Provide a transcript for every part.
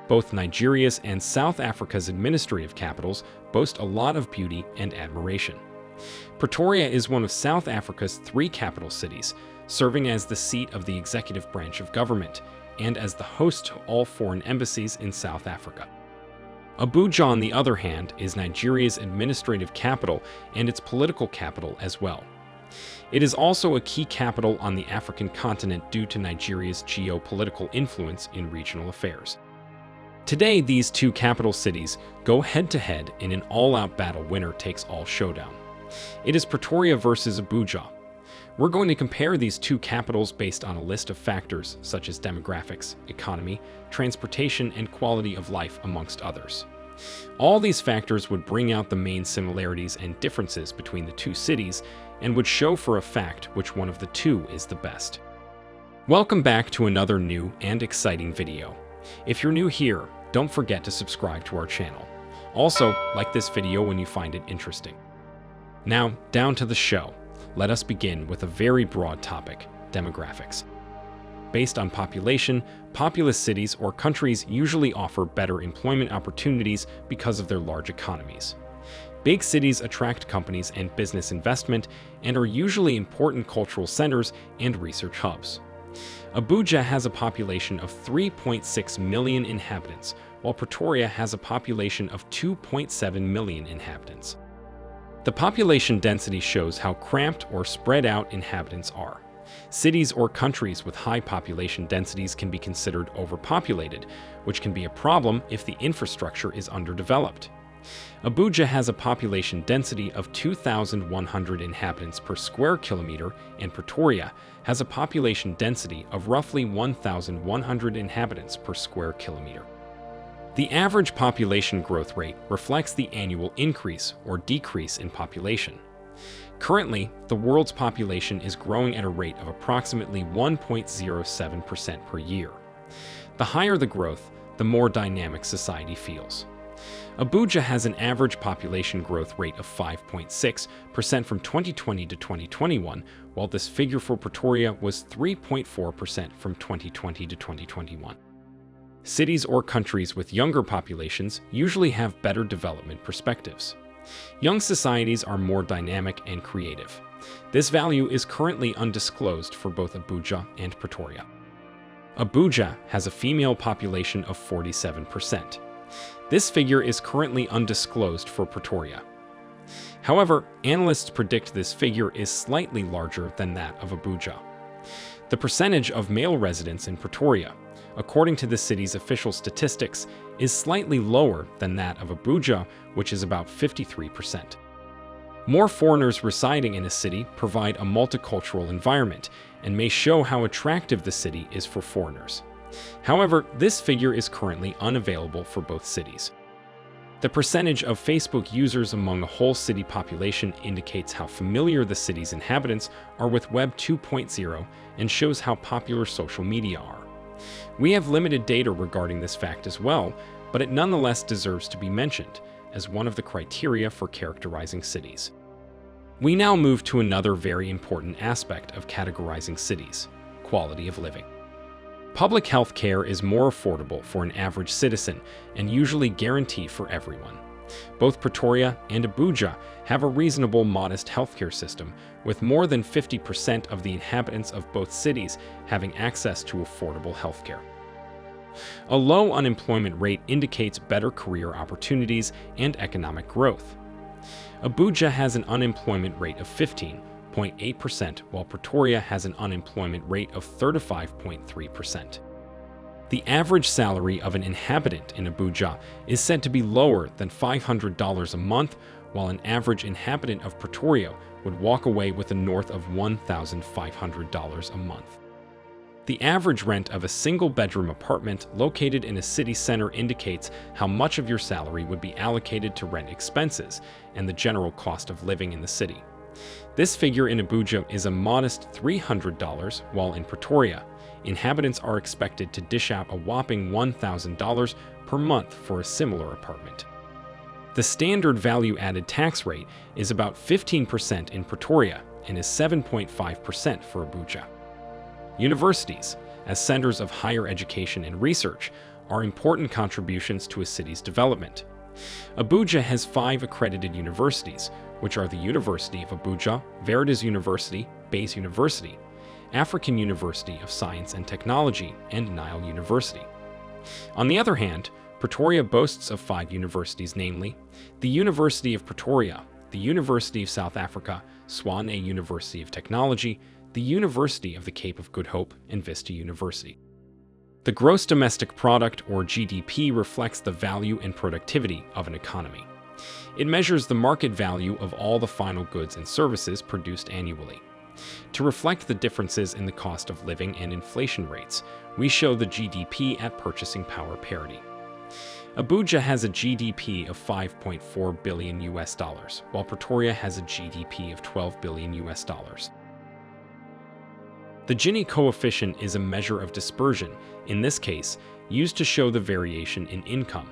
Both Nigeria's and South Africa's administrative capitals boast a lot of beauty and admiration. Pretoria is one of South Africa's 3 capital cities, serving as the seat of the executive branch of government and as the host to all foreign embassies in South Africa. Abuja, on the other hand, is Nigeria's administrative capital and its political capital as well. It is also a key capital on the African continent due to Nigeria's geopolitical influence in regional affairs. Today, these 2 capital cities go head-to-head in an all-out battle winner-takes-all showdown. It is Pretoria versus Aboojaah. We're going to compare these 2 capitals based on a list of factors such as demographics, economy, transportation, and quality of life, amongst others. All these factors would bring out the main similarities and differences between the 2 cities and would show for a fact which one of the 2 is the best. Welcome back to another new and exciting video. If you're new here, don't forget to subscribe to our channel. Also, like this video when you find it interesting. Now, down to the show. Let us begin with a very broad topic: demographics. Based on population, populous cities or countries usually offer better employment opportunities because of their large economies. Big cities attract companies and business investment and are usually important cultural centers and research hubs. Abuja has a population of 3.6 million inhabitants, while Pretoria has a population of 2.7 million inhabitants. The population density shows how cramped or spread out inhabitants are. Cities or countries with high population densities can be considered overpopulated, which can be a problem if the infrastructure is underdeveloped. Abuja has a population density of 2,100 inhabitants per square kilometer, and Pretoria has a population density of roughly 1,100 inhabitants per square kilometer. The average population growth rate reflects the annual increase or decrease in population. Currently, the world's population is growing at a rate of approximately 1.07% per year. The higher the growth, the more dynamic society feels. Abuja has an average population growth rate of 5.6% from 2020 to 2021, while this figure for Pretoria was 3.4% from 2020 to 2021. Cities or countries with younger populations usually have better development perspectives. Young societies are more dynamic and creative. This value is currently undisclosed for both Abuja and Pretoria. Aboojaah has a female population of 47%. This figure is currently undisclosed for Pretoria. However, analysts predict this figure is slightly larger than that of Abujaah. The percentage of male residents in Pretoria, according to the city's official statistics, is slightly lower than that of Abujaah, which is about 53%. More foreigners residing in a city provide a multicultural environment and may show how attractive the city is for foreigners. However, this figure is currently unavailable for both cities. The percentage of Facebook users among a whole city population indicates how familiar the city's inhabitants are with Web 2.0 and shows how popular social media are. We have limited data regarding this fact as well, but it nonetheless deserves to be mentioned as one of the criteria for characterizing cities. We now move to another very important aspect of categorizing cities: quality of living. Public health care is more affordable for an average citizen and usually guaranteed for everyone. Both Pretoria and Abuja have a reasonable, modest healthcare system, with more than 50% of the inhabitants of both cities having access to affordable healthcare. A low unemployment rate indicates better career opportunities and economic growth. Abuja has an unemployment rate of 15.8%, while Pretoria has an unemployment rate of 35.3%. The average salary of an inhabitant in Abuja is said to be lower than $500 a month, while an average inhabitant of Pretoria would walk away with a north of $1,500 a month. The average rent of a single-bedroom apartment located in a city center indicates how much of your salary would be allocated to rent expenses and the general cost of living in the city. This figure in Abuja is a modest $300, while in Pretoria, inhabitants are expected to dish out a whopping $1,000 per month for a similar apartment. The standard value-added tax rate is about 15% in Pretoria and is 7.5% for Abuja. Universities, as centers of higher education and research, are important contributions to a city's development. Abuja has 5 accredited universities, which are the University of Abuja, Veritas University, Bayes University, African University of Science and Technology, and Nile University. On the other hand, Pretoria boasts of 5 universities, namely the University of Pretoria, the University of South Africa, Swan-A University of Technology, the University of the Cape of Good Hope, and Vista University. The gross domestic product, or GDP, reflects the value and productivity of an economy. It measures the market value of all the final goods and services produced annually. To reflect the differences in the cost of living and inflation rates, we show the GDP at purchasing power parity. Abuja has a GDP of $5.4 billion, while Pretoria has a GDP of $12 billion. The Gini coefficient is a measure of dispersion, in this case, used to show the variation in income.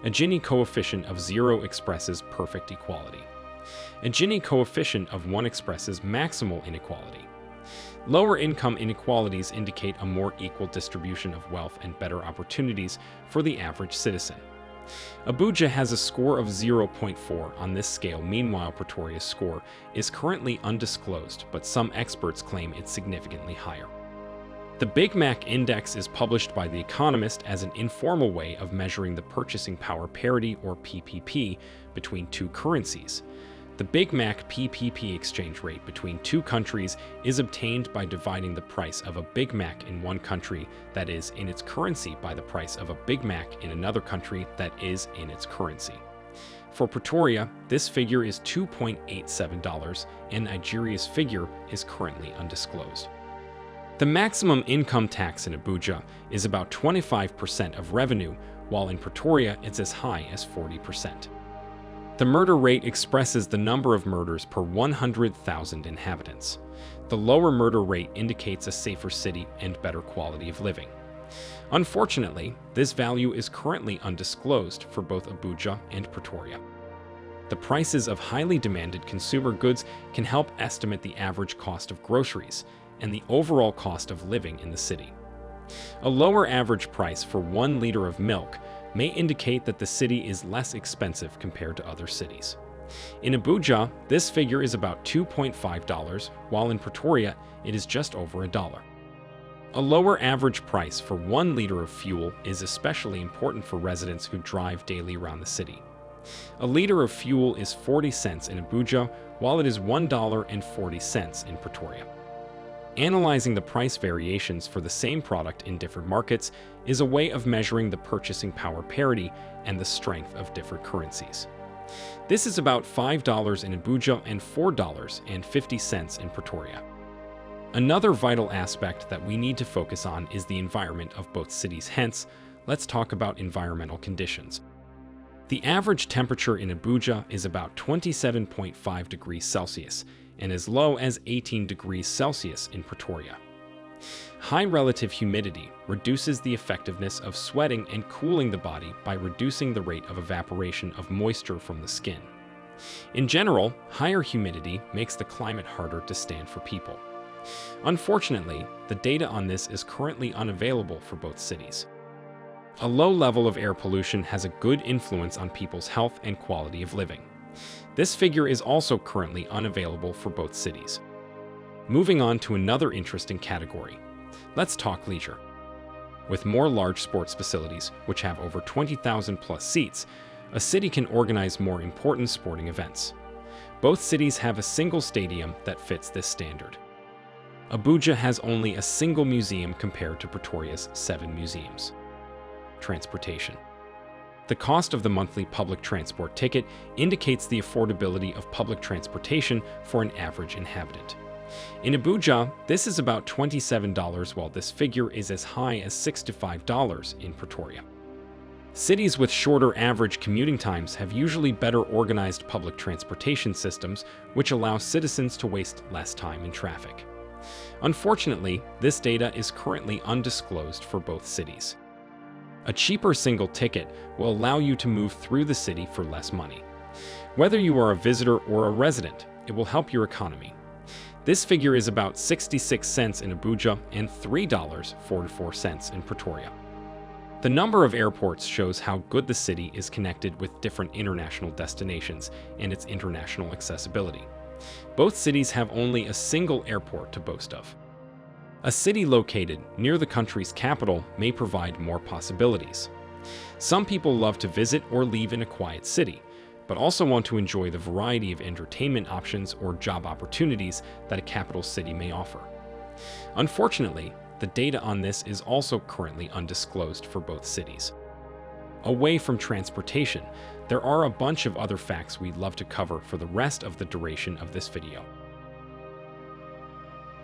A Gini coefficient of 0 expresses perfect equality. A Gini coefficient of 1 expresses maximal inequality. Lower income inequalities indicate a more equal distribution of wealth and better opportunities for the average citizen. Abuja has a score of 0.4 on this scale. Meanwhile, Pretoria's score is currently undisclosed, but some experts claim it's significantly higher. The Big Mac Index is published by The Economist as an informal way of measuring the purchasing power parity, or PPP, between two currencies. The Big Mac PPP exchange rate between two countries is obtained by dividing the price of a Big Mac in one country that is in its currency by the price of a Big Mac in another country that is in its currency. For Pretoria, this figure is $2.87, and Nigeria's figure is currently undisclosed. The maximum income tax in Abuja is about 25% of revenue, while in Pretoria it's as high as 40%. The murder rate expresses the number of murders per 100,000 inhabitants. The lower murder rate indicates a safer city and better quality of living. Unfortunately, this value is currently undisclosed for both Abuja and Pretoria. The prices of highly demanded consumer goods can help estimate the average cost of groceries and the overall cost of living in the city. A lower average price for 1 liter of milk may indicate that the city is less expensive compared to other cities. In Aboojaah, this figure is about $2.5, while in Pretoria, it is just over $1. A lower average price for 1 liter of fuel is especially important for residents who drive daily around the city. A liter of fuel is 40 cents in Aboojaah, while it is $1.40 in Pretoria. Analyzing the price variations for the same product in different markets is a way of measuring the purchasing power parity and the strength of different currencies. This is about $5 in Abuja and $4.50 in Pretoria. Another vital aspect that we need to focus on is the environment of both cities. Hence, let's talk about environmental conditions. The average temperature in Abuja is about 27.5 degrees Celsius and as low as 18 degrees Celsius in Pretoria. High relative humidity reduces the effectiveness of sweating and cooling the body by reducing the rate of evaporation of moisture from the skin. In general, higher humidity makes the climate harder to stand for people. Unfortunately, the data on this is currently unavailable for both cities. A low level of air pollution has a good influence on people's health and quality of living. This figure is also currently unavailable for both cities. Moving on to another interesting category. Let's talk leisure. With more large sports facilities, which have over 20,000 plus seats, a city can organize more important sporting events. Both cities have a single stadium that fits this standard. Abuja has only a single museum compared to Pretoria's 7 museums. Transportation. The cost of the monthly public transport ticket indicates the affordability of public transportation for an average inhabitant. In Abuja, this is about $27, while this figure is as high as $65 in Pretoria. Cities with shorter average commuting times have usually better organized public transportation systems, which allow citizens to waste less time in traffic. Unfortunately, this data is currently undisclosed for both cities. A cheaper single ticket will allow you to move through the city for less money. Whether you are a visitor or a resident, it will help your economy. This figure is about 66 cents in Abuja and $3.44 in Pretoria. The number of airports shows how good the city is connected with different international destinations and its international accessibility. Both cities have only a single airport to boast of. A city located near the country's capital may provide more possibilities. Some people love to visit or leave in a quiet city, but also want to enjoy the variety of entertainment options or job opportunities that a capital city may offer. Unfortunately, the data on this is also currently undisclosed for both cities. Away from transportation, there are a bunch of other facts we'd love to cover for the rest of the duration of this video.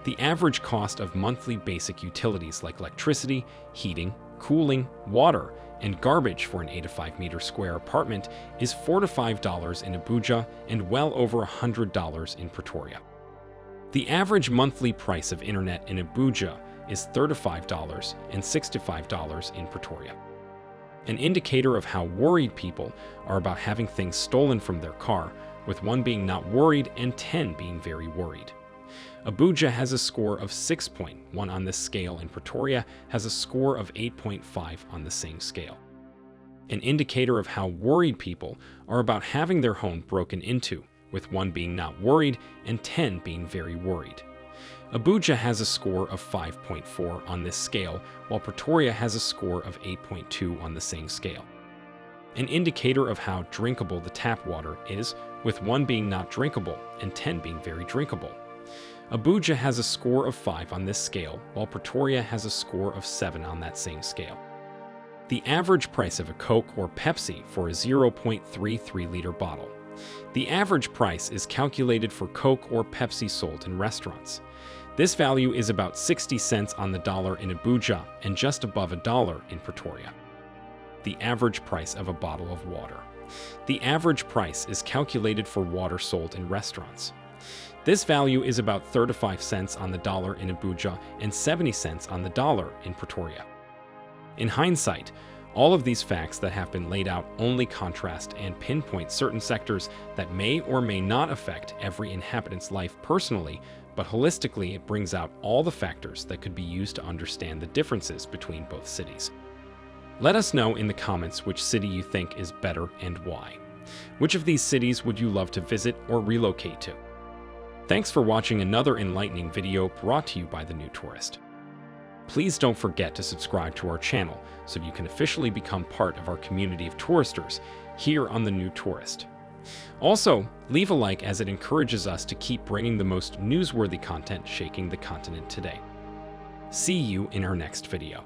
The average cost of monthly basic utilities like electricity, heating, cooling, water, and garbage for an 8 to 5 meter square apartment is $4 to $5 in Abuja and well over $100 in Pretoria. The average monthly price of internet in Aboojaah is $3 to $5 and $6 to $5 in Pretoria. An indicator of how worried people are about having things stolen from their car, with 1 being not worried and 10 being very worried. Abuja has a score of 6.1 on this scale and Pretoria has a score of 8.5 on the same scale. An indicator of how worried people are about having their home broken into, with 1 being not worried and 10 being very worried. Abuja has a score of 5.4 on this scale, while Pretoria has a score of 8.2 on the same scale. An indicator of how drinkable the tap water is, with 1 being not drinkable and 10 being very drinkable. Abuja has a score of 5 on this scale, while Pretoria has a score of 7 on that same scale. The average price of a Coke or Pepsi for a 0.33-liter bottle. The average price is calculated for Coke or Pepsi sold in restaurants. This value is about 60 cents on the dollar in Abuja and just above $1 in Pretoria. The average price of a bottle of water. The average price is calculated for water sold in restaurants. This value is about 35 cents on the dollar in Abuja and 70 cents on the dollar in Pretoria. In hindsight, all of these facts that have been laid out only contrast and pinpoint certain sectors that may or may not affect every inhabitant's life personally, but holistically it brings out all the factors that could be used to understand the differences between both cities. Let us know in the comments which city you think is better and why. Which of these cities would you love to visit or relocate to? Thanks for watching another enlightening video brought to you by The New Tourist. Please don't forget to subscribe to our channel so you can officially become part of our community of touristers here on The New Tourist. Also, leave a like as it encourages us to keep bringing the most newsworthy content shaking the continent today. See you in our next video.